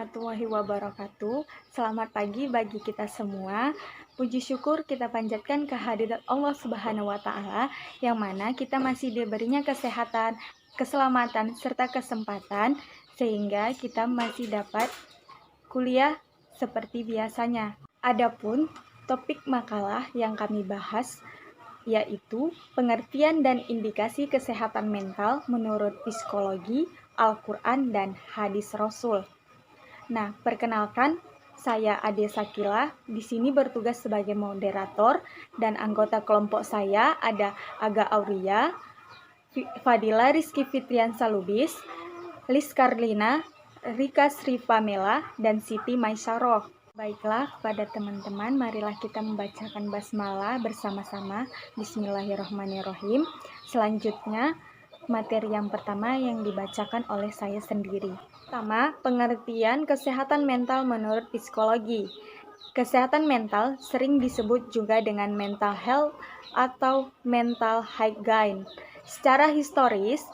warahmatullahi wabarakatuh. Selamat pagi bagi kita semua. Puji syukur kita panjatkan kehadirat Allah Subhanahu wa Ta'ala, yang mana kita masih diberinya kesehatan, keselamatan, serta kesempatan, sehingga kita masih dapat kuliah seperti biasanya. Adapun topik makalah yang kami bahas yaitu pengertian dan indikasi kesehatan mental menurut psikologi, Al-Quran, dan hadis Rasul. Nah, perkenalkan, saya Ade Sakila, di sini bertugas sebagai moderator, dan anggota kelompok saya ada Aga Auria, Fadila Rizky Fitrian Salubis, Lis Karlina, Rika Sri Pamela, dan Siti Maisaroh. Baiklah, pada teman-teman, marilah kita membacakan basmalah bersama-sama. Bismillahirrahmanirrahim. Selanjutnya, materi yang pertama yang dibacakan oleh saya sendiri. Pertama, pengertian kesehatan mental menurut psikologi. Kesehatan mental sering disebut juga dengan mental health atau mental hygiene. Secara historis,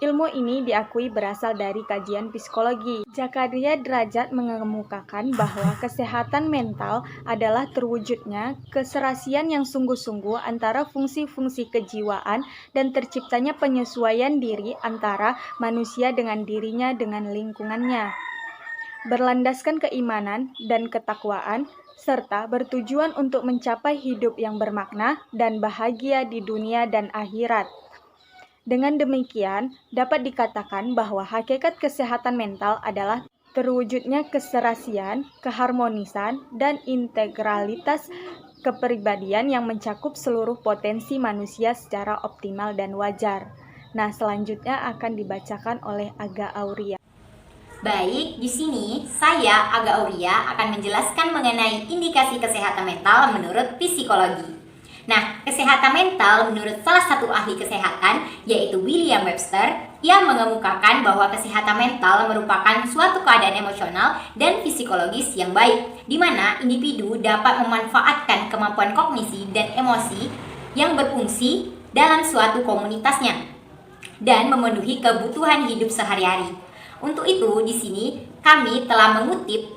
ilmu ini diakui berasal dari kajian psikologi. Zakaria Derajat mengemukakan bahwa kesehatan mental adalah terwujudnya keserasian yang sungguh-sungguh antara fungsi-fungsi kejiwaan dan terciptanya penyesuaian diri antara manusia dengan dirinya dengan lingkungannya, berlandaskan keimanan dan ketakwaan, serta bertujuan untuk mencapai hidup yang bermakna dan bahagia di dunia dan akhirat. Dengan demikian, dapat dikatakan bahwa hakikat kesehatan mental adalah terwujudnya keserasian, keharmonisan, dan integralitas kepribadian yang mencakup seluruh potensi manusia secara optimal dan wajar. Nah, selanjutnya akan dibacakan oleh Aga Auria. Baik, di sini saya Aga Auria akan menjelaskan mengenai indikasi kesehatan mental menurut psikologi. Nah, kesehatan mental menurut salah satu ahli kesehatan, yaitu William Webster, ia mengemukakan bahwa kesehatan mental merupakan suatu keadaan emosional dan psikologis yang baik, di mana individu dapat memanfaatkan kemampuan kognisi dan emosi yang berfungsi dalam suatu komunitasnya dan memenuhi kebutuhan hidup sehari-hari. Untuk itu, di sini kami telah mengutip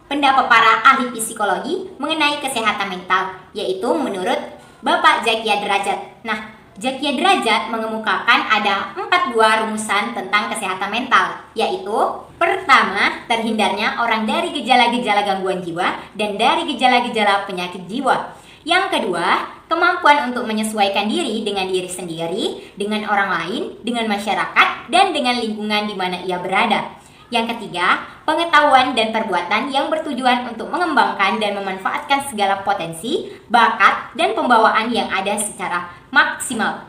pendapat para ahli psikologi mengenai kesehatan mental, yaitu menurut Bapak Zakia Derajat. Nah, Zakia Derajat mengemukakan ada 4 buah rumusan tentang kesehatan mental, yaitu pertama, terhindarnya orang dari gejala-gejala gangguan jiwa dan dari gejala-gejala penyakit jiwa. Yang kedua, kemampuan untuk menyesuaikan diri dengan diri sendiri, dengan orang lain, dengan masyarakat, dan dengan lingkungan di mana ia berada. Yang ketiga, pengetahuan dan perbuatan yang bertujuan untuk mengembangkan dan memanfaatkan segala potensi, bakat, dan pembawaan yang ada secara maksimal,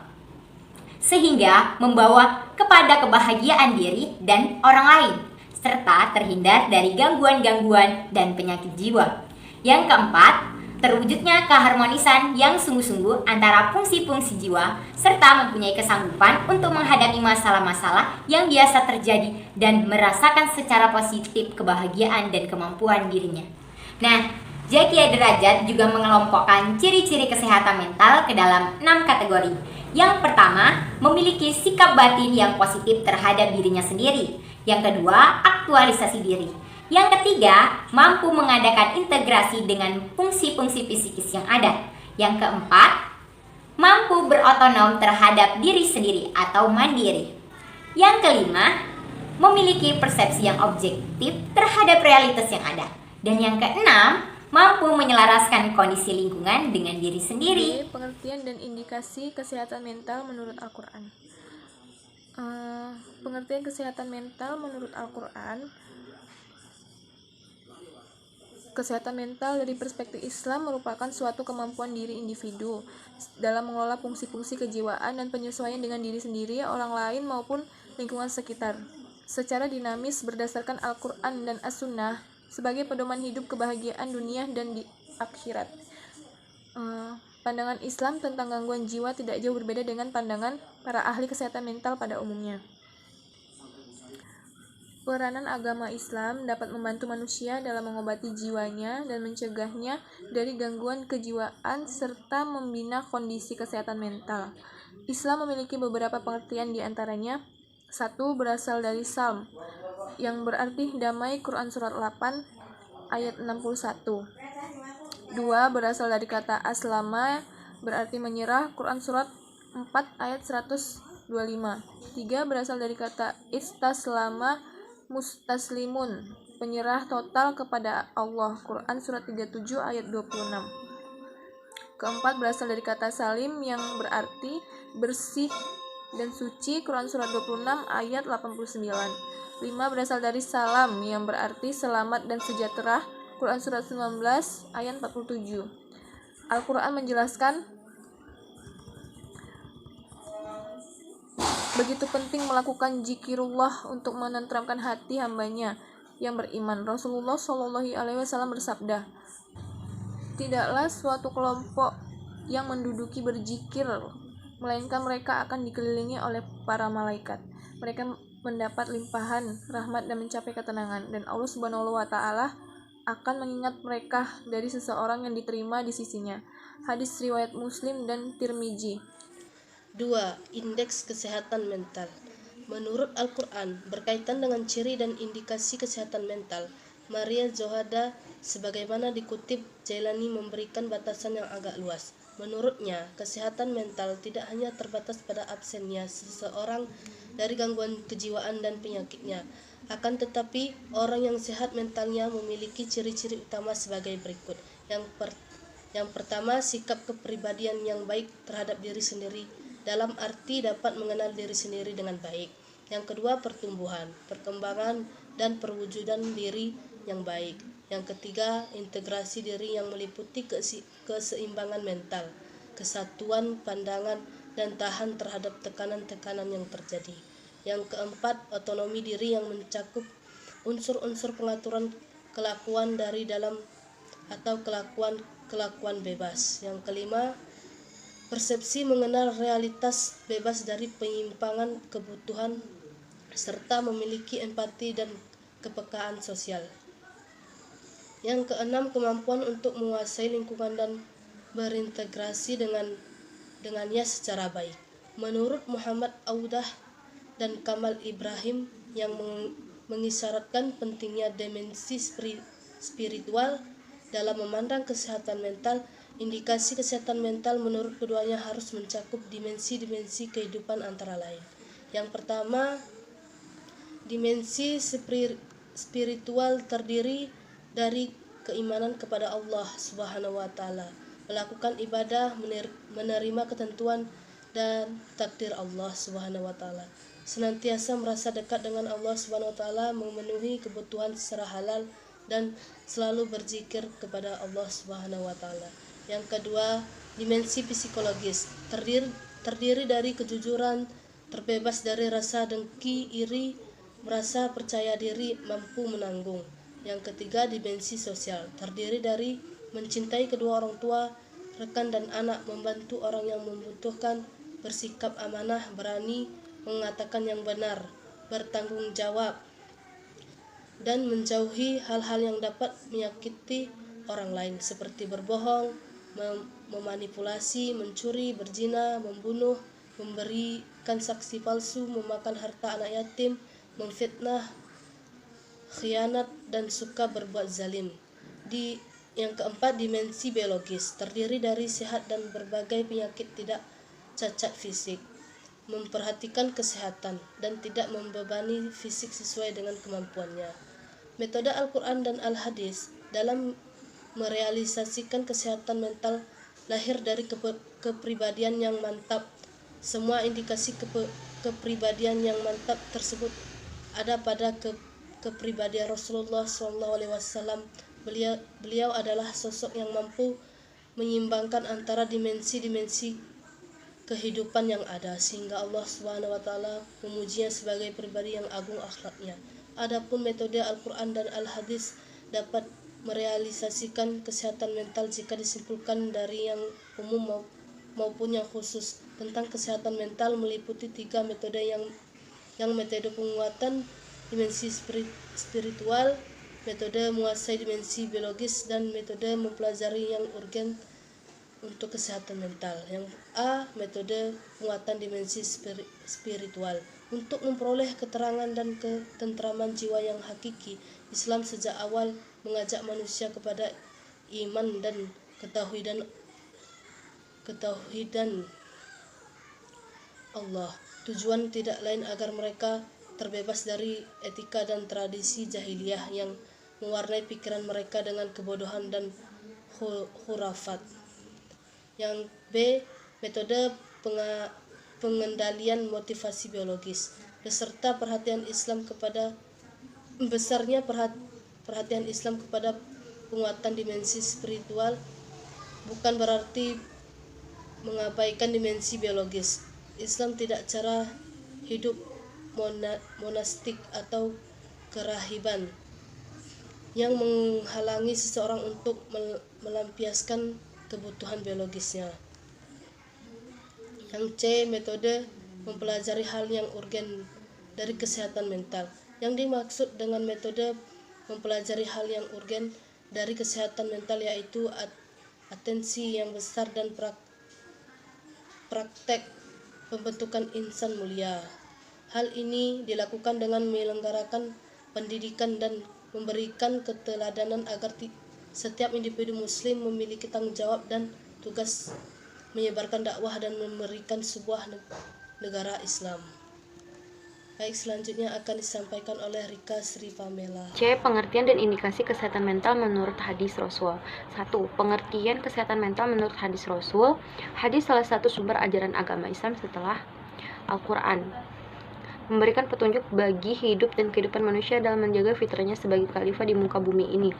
sehingga membawa kepada kebahagiaan diri dan orang lain, serta terhindar dari gangguan-gangguan dan penyakit jiwa. Yang keempat, terwujudnya keharmonisan yang sungguh-sungguh antara fungsi-fungsi jiwa, serta mempunyai kesanggupan untuk menghadapi masalah-masalah yang biasa terjadi dan merasakan secara positif kebahagiaan dan kemampuan dirinya. Nah, Zakia Derajat juga mengelompokkan ciri-ciri kesehatan mental ke dalam 6 kategori. Yang pertama, memiliki sikap batin yang positif terhadap dirinya sendiri. Yang kedua, aktualisasi diri. Yang ketiga, mampu mengadakan integrasi dengan fungsi-fungsi psikis yang ada. Yang keempat, mampu berotonom terhadap diri sendiri atau mandiri. Yang kelima, memiliki persepsi yang objektif terhadap realitas yang ada. Dan yang keenam, mampu menyelaraskan kondisi lingkungan dengan diri sendiri. Pengertian dan indikasi kesehatan mental menurut Al-Quran. Pengertian kesehatan mental menurut Al-Quran. Kesehatan mental dari perspektif Islam merupakan suatu kemampuan diri individu dalam mengelola fungsi-fungsi kejiwaan dan penyesuaian dengan diri sendiri, orang lain, maupun lingkungan sekitar secara dinamis berdasarkan Al-Quran dan As-Sunnah sebagai pedoman hidup kebahagiaan dunia dan di akhirat. Pandangan Islam tentang gangguan jiwa tidak jauh berbeda dengan pandangan para ahli kesehatan mental pada umumnya. Peranan agama Islam dapat membantu manusia dalam mengobati jiwanya dan mencegahnya dari gangguan kejiwaan serta membina kondisi kesehatan mental. Islam memiliki beberapa pengertian, di antaranya: 1. Berasal dari Psalm. yang berarti damai, Quran surat 8 ayat 61. 2 berasal dari kata aslama, berarti menyerah, Quran surat 4 ayat 125. 3 berasal dari kata istaslama mustaslimun, penyerah total kepada Allah, Quran surat 37 ayat 26. Keempat berasal dari kata salim yang berarti bersih dan suci, Quran surat 26 ayat 89. 5 berasal dari salam yang berarti selamat dan sejahtera, Quran surat 19 ayat 47. Al-Quran menjelaskan begitu penting melakukan zikirullah untuk menenteramkan hati hambanya yang beriman. Rasulullah SAW bersabda, tidaklah suatu kelompok yang menduduki berzikir, melainkan mereka akan dikelilingi oleh para malaikat. Mereka mendapat limpahan rahmat dan mencapai ketenangan, dan Allah Subhanahu wa Ta'ala akan mengingat mereka dari seseorang yang diterima di sisinya. Hadis riwayat Muslim dan Tirmizi. 2. Indeks kesehatan mental. Menurut Al-Quran, berkaitan dengan ciri dan indikasi kesehatan mental, Maria Zohada sebagaimana dikutip Jailani memberikan batasan yang agak luas. Menurutnya, kesehatan mental tidak hanya terbatas pada absennya seseorang dari gangguan kejiwaan dan penyakitnya, akan tetapi orang yang sehat mentalnya memiliki ciri-ciri utama sebagai berikut. Yang pertama, sikap kepribadian yang baik terhadap diri sendiri, dalam arti dapat mengenal diri sendiri dengan baik. Yang kedua, pertumbuhan, perkembangan, dan perwujudan diri yang baik. Yang ketiga, integrasi diri yang meliputi keseimbangan mental, kesatuan pandangan, dan tahan terhadap tekanan-tekanan yang terjadi. Yang keempat, otonomi diri yang mencakup unsur-unsur pengaturan kelakuan dari dalam atau kelakuan bebas. Yang kelima, persepsi mengenal realitas bebas dari penyimpangan kebutuhan serta memiliki empati dan kepekaan sosial. Yang keenam, kemampuan untuk menguasai lingkungan dan berintegrasi dengannya secara baik. Menurut Muhammad Audah dan Kamal Ibrahim yang mengisyaratkan pentingnya dimensi spiritual dalam memandang kesehatan mental, indikasi kesehatan mental menurut keduanya harus mencakup dimensi-dimensi kehidupan antara lain. Yang pertama, dimensi spiritual terdiri dari keimanan kepada Allah Subhanahu wa Ta'ala, melakukan ibadah, menerima ketentuan dan takdir Allah Subhanahu wa Ta'ala, senantiasa merasa dekat dengan Allah Subhanahu wa Ta'ala, memenuhi kebutuhan secara halal, dan selalu berzikir kepada Allah Subhanahu wa Ta'ala. Yang kedua, dimensi psikologis terdiri dari kejujuran, terbebas dari rasa dengki, iri, merasa percaya diri, mampu menanggung. Yang ketiga, dimensi sosial terdiri dari mencintai kedua orang tua, rekan dan anak, membantu orang yang membutuhkan, bersikap amanah, berani mengatakan yang benar, bertanggung jawab, dan menjauhi hal-hal yang dapat menyakiti orang lain seperti berbohong, memanipulasi, mencuri, berzina, membunuh, memberikan saksi palsu, memakan harta anak yatim, memfitnah, khianat, dan suka berbuat zalim. Yang keempat, dimensi biologis terdiri dari sehat dan berbagai penyakit, tidak cacat fisik, memperhatikan kesehatan, dan tidak membebani fisik sesuai dengan kemampuannya. Metode Al-Quran dan Al-Hadis dalam merealisasikan kesehatan mental lahir dari kepribadian yang mantap. Semua indikasi kepribadian yang mantap tersebut ada pada kepribadian Rasulullah SAW. Beliau adalah sosok yang mampu menyeimbangkan antara dimensi-dimensi kehidupan yang ada, sehingga Allah Subhanahu wa Ta'ala memujinya sebagai pribadi yang agung akhlaknya. Adapun metode Al-Quran dan Al-Hadis dapat merealisasikan kesehatan mental jika disimpulkan dari yang umum maupun yang khusus. Tentang kesehatan mental meliputi 3 metode yang metode penguatan dimensi spiritual, metode menguasai dimensi biologis, dan metode mempelajari yang urgen untuk kesehatan mental. Yang A, metode penguatan dimensi spiritual Untuk memperoleh keterangan dan ketentraman jiwa yang hakiki, Islam sejak awal mengajak manusia kepada iman dan ketauhidan Allah. Tujuan tidak lain agar mereka terbebas dari etika dan tradisi jahiliyah yang mewarnai pikiran mereka dengan kebodohan dan khurafat. Yang B, metode pengendalian motivasi biologis. Beserta perhatian Islam kepada penguatan dimensi spiritual bukan berarti mengabaikan dimensi biologis. Islam tidak cara hidup monastik atau kerahiban yang menghalangi seseorang untuk melampiaskan kebutuhan biologisnya. Yang C, metode mempelajari hal yang urgen dari kesehatan mental. Yang dimaksud dengan metode mempelajari hal yang urgen dari kesehatan mental yaitu atensi yang besar dan praktek pembentukan insan mulia. Hal ini dilakukan dengan menyelenggarakan pendidikan dan memberikan keteladanan agar setiap individu muslim memiliki tanggung jawab dan tugas menyebarkan dakwah dan memberikan sebuah negara Islam. Baik, selanjutnya akan disampaikan oleh Rika Sri Pamela. C. Pengertian dan indikasi kesehatan mental menurut hadis Rasul. 1. Pengertian kesehatan mental menurut hadis Rasul. Hadis salah satu sumber ajaran agama Islam setelah Al-Quran. Memberikan petunjuk bagi hidup dan kehidupan manusia dalam menjaga fitrahnya sebagai khalifah di muka bumi ini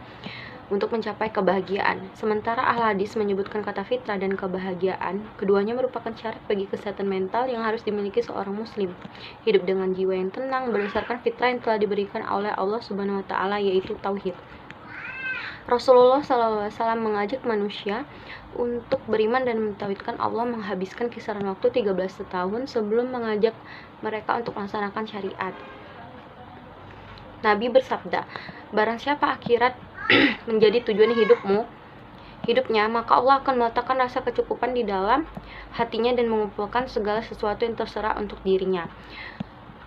untuk mencapai kebahagiaan. Sementara ahli hadis menyebutkan kata fitrah dan kebahagiaan, keduanya merupakan syarat bagi kesehatan mental yang harus dimiliki seorang muslim. Hidup dengan jiwa yang tenang berdasarkan fitrah yang telah diberikan oleh Allah Subhanahu wa taala, yaitu tauhid. Rasulullah SAW mengajak manusia untuk beriman dan mentauhidkan Allah, menghabiskan kisaran waktu 13 tahun sebelum mengajak mereka untuk melaksanakan syariat. Nabi bersabda, barang siapa akhirat menjadi tujuan hidupnya, maka Allah akan meletakkan rasa kecukupan di dalam hatinya dan mengumpulkan segala sesuatu yang terserah untuk dirinya.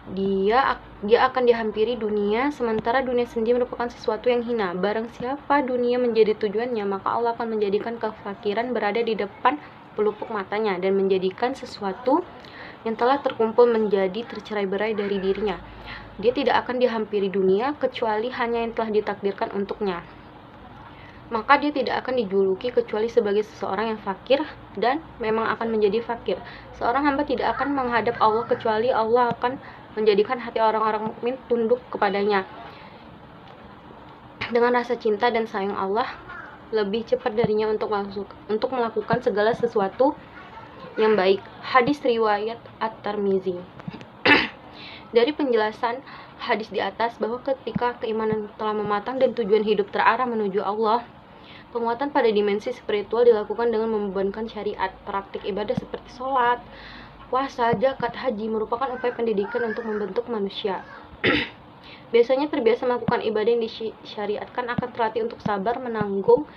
Dia akan dihampiri dunia, sementara dunia sendiri merupakan sesuatu yang hina. Barang siapa dunia menjadi tujuannya, maka Allah akan menjadikan kefakiran berada di depan pelupuk matanya dan menjadikan sesuatu yang telah terkumpul menjadi tercerai-berai dari dirinya. Dia tidak akan dihampiri dunia kecuali hanya yang telah ditakdirkan untuknya. Maka dia tidak akan dijuluki kecuali sebagai seseorang yang fakir dan memang akan menjadi fakir. Seorang hamba tidak akan menghadap Allah kecuali Allah akan menjadikan hati orang-orang mukmin tunduk kepadanya dengan rasa cinta dan sayang Allah lebih cepat darinya untuk melakukan segala sesuatu yang baik. Hadis riwayat At-Tirmizi. Dari penjelasan hadis di atas bahwa ketika keimanan telah mematang dan tujuan hidup terarah menuju Allah, penguatan pada dimensi spiritual dilakukan dengan membebankan syariat. Praktik ibadah seperti sholat, puasa, zakat, haji merupakan upaya pendidikan untuk membentuk manusia. Biasanya terbiasa melakukan ibadah yang disyariatkan akan terlatih untuk sabar, menanggung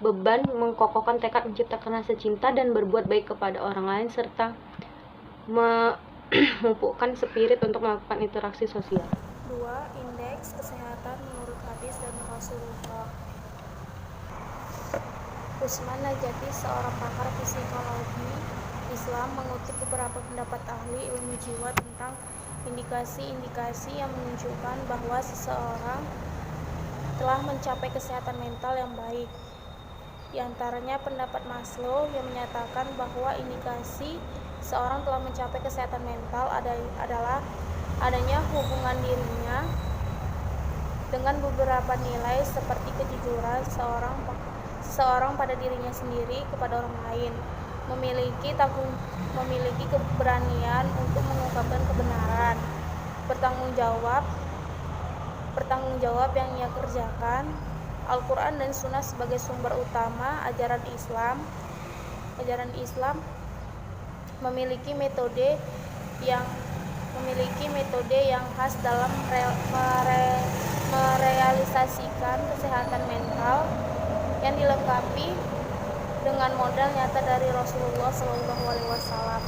beban, mengkokohkan tekad, menciptakan rasa cinta dan berbuat baik kepada orang lain, serta memupukkan spirit untuk melakukan interaksi sosial. 2. Indeks kesehatan menurut hadis dan Rasulullah. Usman Najati, seorang pakar psikologi Islam, mengutip beberapa pendapat ahli ilmu jiwa tentang indikasi-indikasi yang menunjukkan bahwa seseorang telah mencapai kesehatan mental yang baik. Di antaranya pendapat Maslow yang menyatakan bahwa indikasi seorang telah mencapai kesehatan mental adalah adanya hubungan dirinya dengan beberapa nilai seperti kejujuran seseorang pada dirinya sendiri kepada orang lain, memiliki keberanian untuk mengungkapkan kebenaran, bertanggung jawab yang ia kerjakan, Al-Quran dan Sunnah sebagai sumber utama ajaran Islam memiliki metode yang khas dalam merealisasikan kesehatan mental yang dilengkapi dengan modal nyata dari Rasulullah SAW.